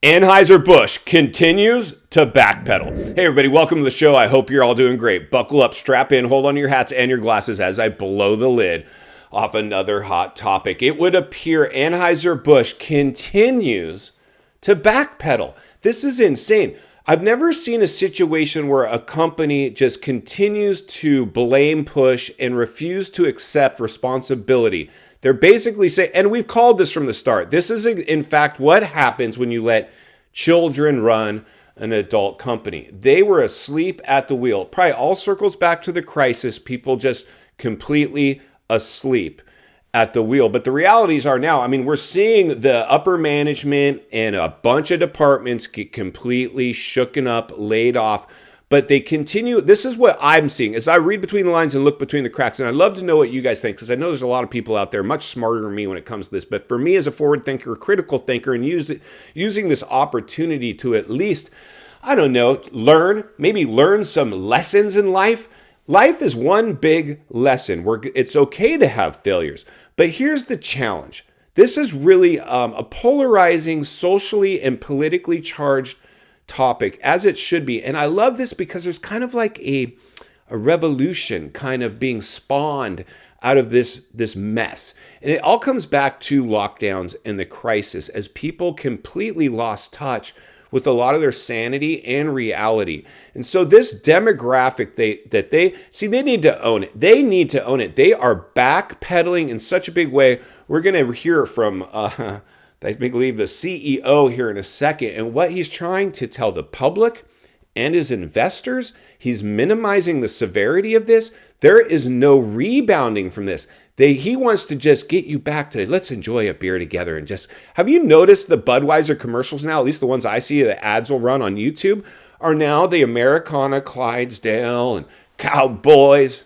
Anheuser-Busch continues to backpedal. Hey everybody, welcome to the show. I hope you're all doing great. Buckle up, strap in, hold on to your hats and your glasses as I blow the lid off another hot topic. It would appear Anheuser-Busch continues to backpedal. This is insane. I've never seen a situation where a company just continues to blame, push, and refuse to accept responsibility. They're basically saying, and we've called this from the start, this is in fact what happens when you let children run an adult company. They were asleep at the wheel. Probably all circles back to the crisis, people just completely asleep at the wheel. But the realities are now, we're seeing the upper management and a bunch of departments get completely shooken up, laid off. But they continue. This is what I'm seeing as I read between the lines and look between the cracks. And I'd love to know what you guys think, because I know there's a lot of people out there much smarter than me when it comes to this. But for me as a forward thinker, critical thinker, and using this opportunity to at least, learn some lessons in life. Life is one big lesson. It's okay to have failures. But here's the challenge. This is really a polarizing, socially and politically charged topic, as it should be. And I love this because there's kind of like a revolution kind of being spawned out of this mess. And it all comes back to lockdowns and the crisis, as people completely lost touch with a lot of their sanity and reality. And so this demographic, they need to own it. They need to own it. They are backpedaling in such a big way. We're going to hear from I believe the CEO here in a second, and what he's trying to tell the public and his investors. He's minimizing the severity of this. There is no rebounding from this. He wants to just get you back to, let's enjoy a beer together. And just, have you noticed the Budweiser commercials now, at least the ones I see, the ads will run on YouTube, are now the Americana, Clydesdale, and Cowboys.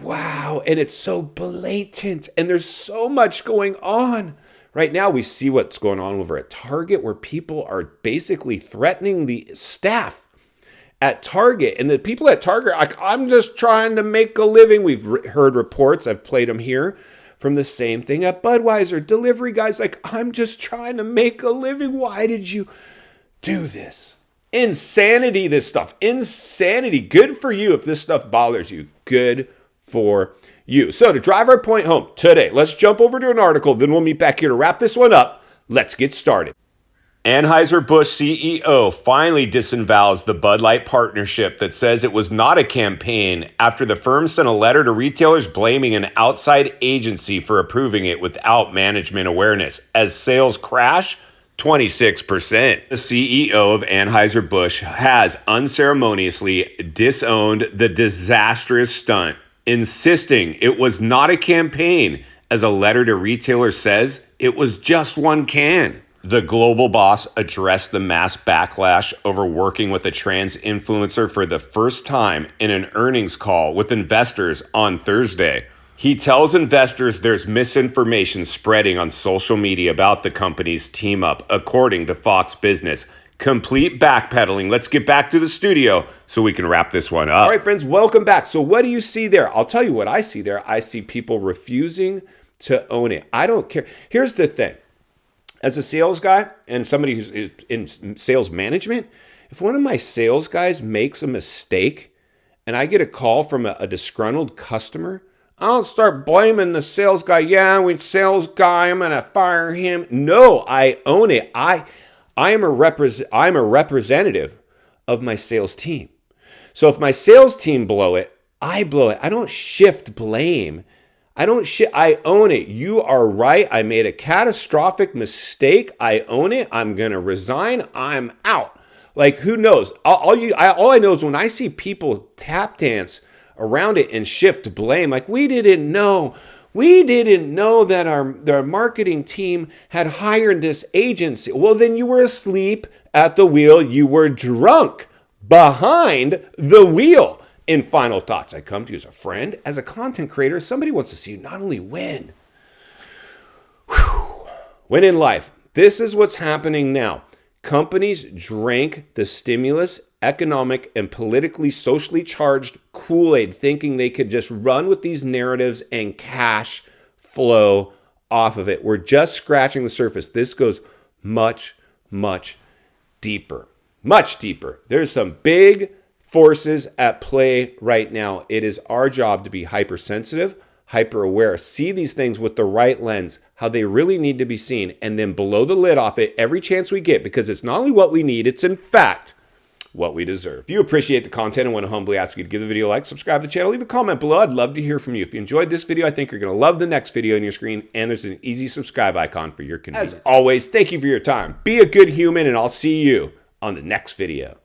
Wow, and it's so blatant, and there's so much going on. Right now, we see what's going on over at Target, where people are basically threatening the staff at Target. And the people at Target are like, I'm just trying to make a living. We've heard reports, I've played them here, from the same thing at Budweiser. Delivery guys like, I'm just trying to make a living. Why did you do this? Insanity, this stuff. Insanity. Good for you if this stuff bothers you. Good for you. So to drive our point home today, let's jump over to an article, then we'll meet back here to wrap this one up. Let's get started. Anheuser-Busch CEO finally disavows the Bud Light partnership that says it was not a campaign after the firm sent a letter to retailers blaming an outside agency for approving it without management awareness, as sales crash 26%. The CEO of Anheuser-Busch has unceremoniously disowned the disastrous stunt, insisting it was not a campaign, as a letter to retailers says it was just one can. The global boss addressed the mass backlash over working with a trans influencer for the first time in an earnings call with investors on Thursday. He tells investors there's misinformation spreading on social media about the company's team up, according to Fox Business. Complete backpedaling. Let's get back to the studio so we can wrap this one up. All right, friends, welcome back. So what do you see there? I'll tell you what I see there. I see people refusing to own it. I don't care. Here's the thing. As a sales guy and somebody who's in sales management, if one of my sales guys makes a mistake and I get a call from a disgruntled customer, I don't start blaming the sales guy. Yeah, we sales guy, I'm going to fire him. No, I own it. I'm a representative of my sales team. So if my sales team blow it, I blow it. I don't shift blame. I own it. You are right. I made a catastrophic mistake. I own it. I'm going to resign. I'm out. Like, who knows? All I know is when I see people tap dance around it and shift blame, like, we didn't know that our marketing team had hired this agency. Well, then you were asleep at the wheel. You were drunk behind the wheel. In final thoughts, I come to you as a friend, as a content creator. Somebody wants to see you not only win, win in life. This is what's happening now. Companies drank the stimulus, economic, and politically, socially charged Kool-Aid, thinking they could just run with these narratives and cash flow off of it. We're just scratching the surface. This goes much, much deeper, much deeper. There's some big forces at play right now. It is our job to be hypersensitive, hyper aware, see these things with the right lens, how they really need to be seen, and then blow the lid off it every chance we get, because it's not only what we need, it's in fact what we deserve. If you appreciate the content, I want to humbly ask you to give the video a like, subscribe to the channel, leave a comment below. I'd love to hear from you. If you enjoyed this video, I think you're going to love the next video on your screen, and there's an easy subscribe icon for your convenience. As always, thank you for your time. Be a good human, and I'll see you on the next video.